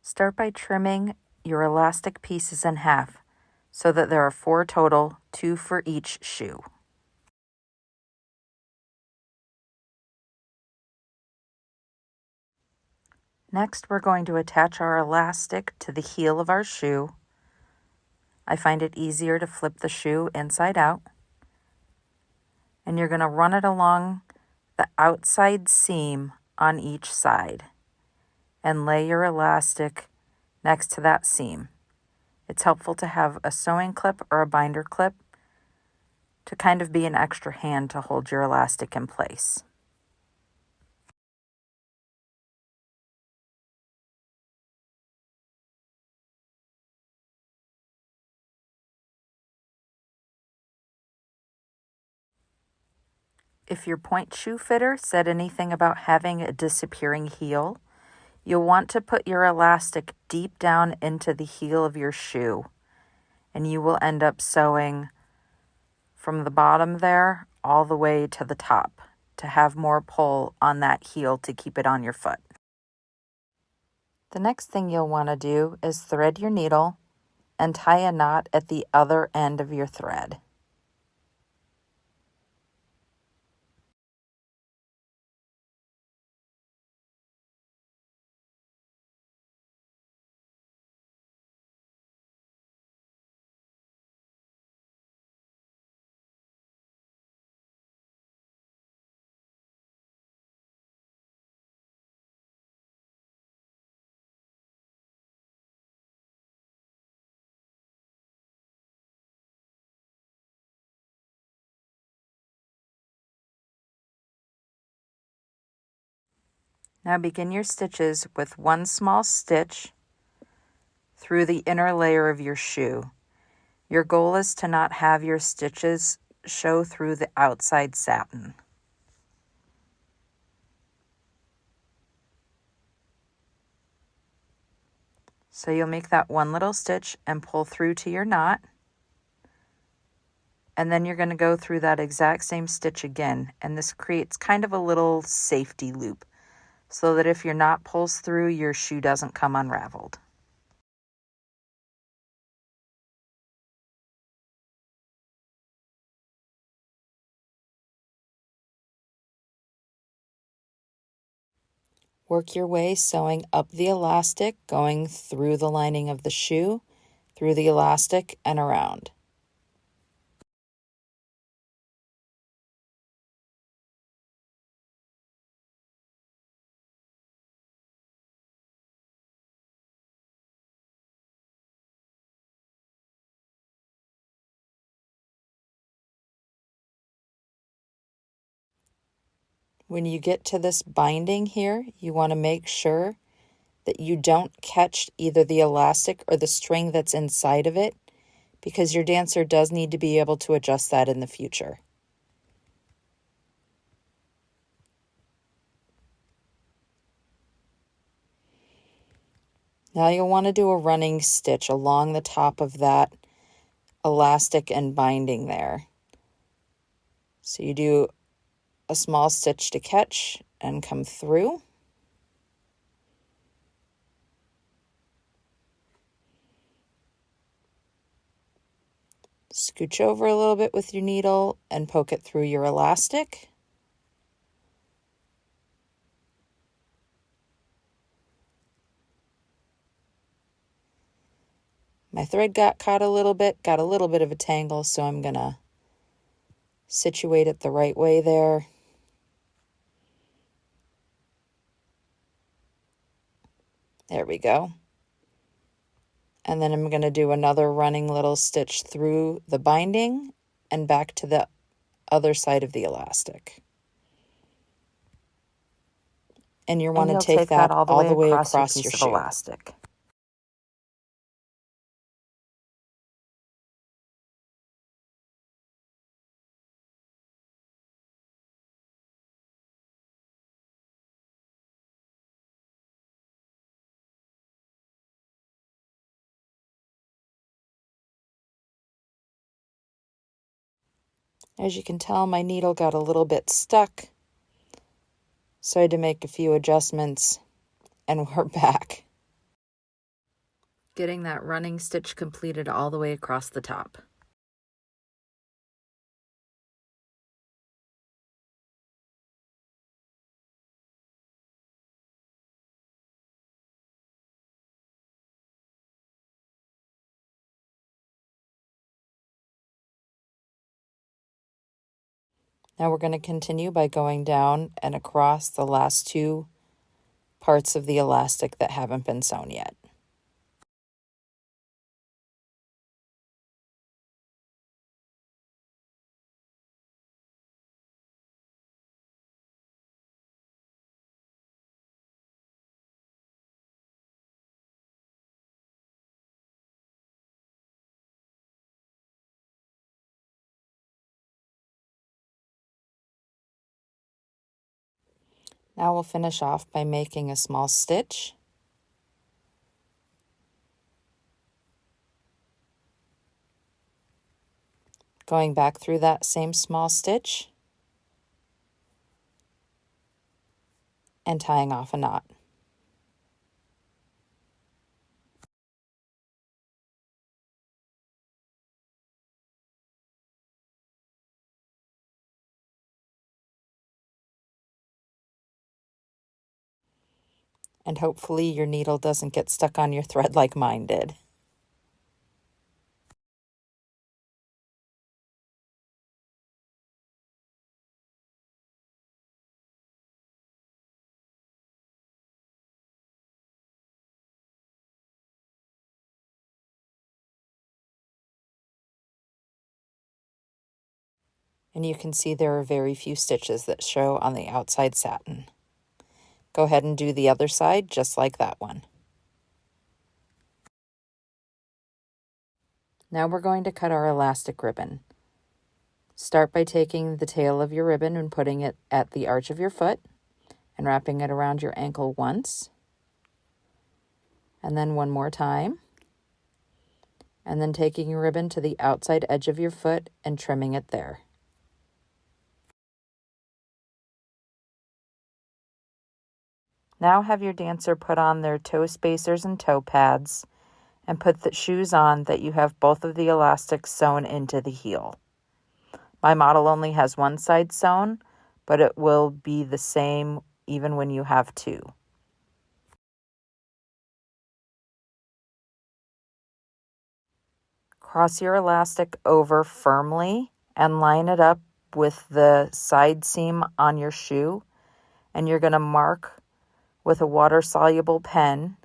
Start by trimming your elastic pieces in half so that there are 4 total, 2 for each shoe. Next, we're going to attach our elastic to the heel of our shoe. I find it easier to flip the shoe inside out. And you're going to run it along the outside seam on each side and lay your elastic next to that seam. It's helpful to have a sewing clip or a binder clip to kind of be an extra hand to hold your elastic in place. If your Pointe shoe fitter said anything about having a disappearing heel, you'll want to put your elastic deep down into the heel of your shoe, and you will end up sewing from the bottom there all the way to the top to have more pull on that heel to keep it on your foot. The next thing you'll want to do is thread your needle and tie a knot at the other end of your thread. Now begin your stitches with 1 small stitch through the inner layer of your shoe. Your goal is to not have your stitches show through the outside satin. So you'll make that 1 little stitch and pull through to your knot. And then you're going to go through that exact same stitch again. And this creates kind of a little safety loop so that if your knot pulls through, your shoe doesn't come unraveled. Work your way sewing up the elastic, going through the lining of the shoe, through the elastic, and around. When you get to this binding here, you want to make sure that you don't catch either the elastic or the string that's inside of it, because your dancer does need to be able to adjust that in the future. Now you'll want to do a running stitch along the top of that elastic and binding there. So you do a small stitch to catch and come through. Scooch over a little bit with your needle and poke it through your elastic. My thread got caught a little bit, got a little bit of a tangle, so I'm going to situate it the right way there. There we go. And then I'm going to do another running little stitch through the binding and back to the other side of the elastic. And you want to take that all the way across your shoe. Elastic. As you can tell, my needle got a little bit stuck, so I had to make a few adjustments, and we're back. getting that running stitch completed all the way across the top. Now we're going to continue by going down and across the last two parts of the elastic that haven't been sewn yet. Now we'll finish off by making a small stitch. Going back through that same small stitch and tying off a knot. And hopefully your needle doesn't get stuck on your thread like mine did. And you can see there are very few stitches that show on the outside satin. Go ahead and do the other side just like that one. Now we're going to cut our elastic ribbon. Start by taking the tail of your ribbon and putting it at the arch of your foot and wrapping it around your ankle once, and then one more time, and then taking your ribbon to the outside edge of your foot and trimming it there. Now have your dancer put on their toe spacers and toe pads and put the shoes on that you have both of the elastics sewn into the heel. My model only has one side sewn, but it will be the same even when you have two. Cross your elastic over firmly and line it up with the side seam on your shoe, and you're going to mark with a water-soluble pen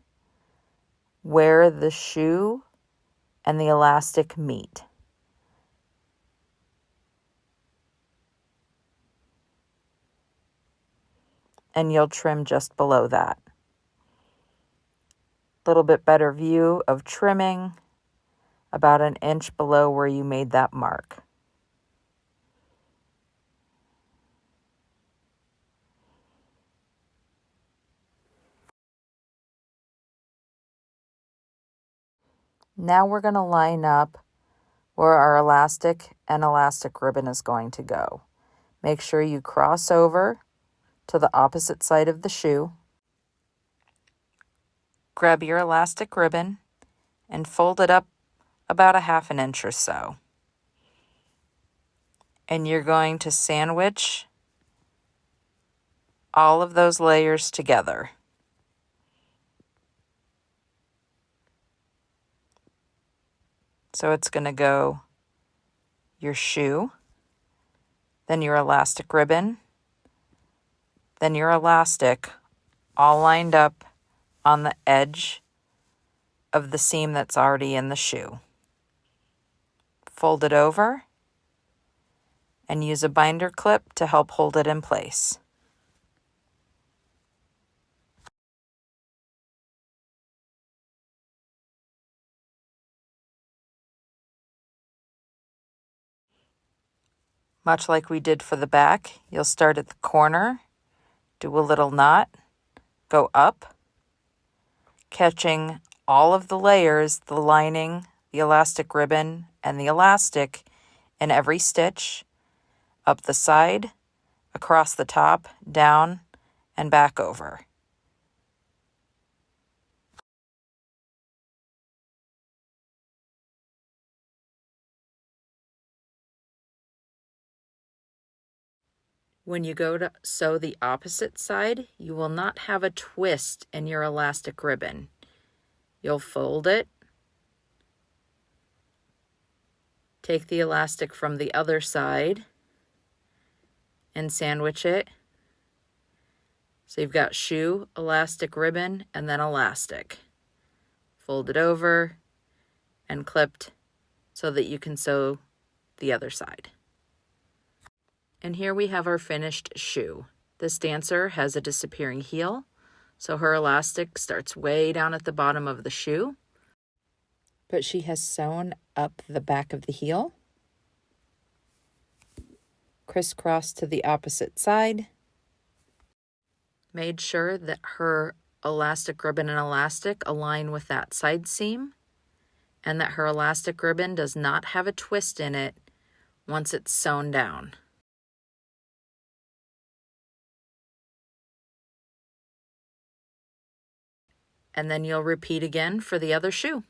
where the shoe and the elastic meet. And you'll trim just below that. Little bit better view of trimming about an inch below where you made that mark. Now we're going to line up where our elastic and elastic ribbon is going to go. Make sure you cross over to the opposite side of the shoe. Grab your elastic ribbon and fold it up about a half an inch or so. And you're going to sandwich all of those layers together. So it's going to go your shoe, then your elastic ribbon, then your elastic, all lined up on the edge of the seam that's already in the shoe. Fold it over and use a binder clip to help hold it in place. Much like we did for the back, you'll start at the corner, do a little knot, go up, catching all of the layers, the lining, the elastic ribbon, and the elastic in every stitch, up the side, across the top, down, and back over. When you go to sew the opposite side, you will not have a twist in your elastic ribbon. You'll fold it, take the elastic from the other side, and sandwich it. So you've got shoe, elastic ribbon, and then elastic. Fold it over and clipped so that you can sew the other side. And here we have our finished shoe. This dancer has a disappearing heel, so her elastic starts way down at the bottom of the shoe, but she has sewn up the back of the heel, crisscrossed to the opposite side, made sure that her elastic ribbon and elastic align with that side seam, and that her elastic ribbon does not have a twist in it once it's sewn down. And then you'll repeat again for the other shoe.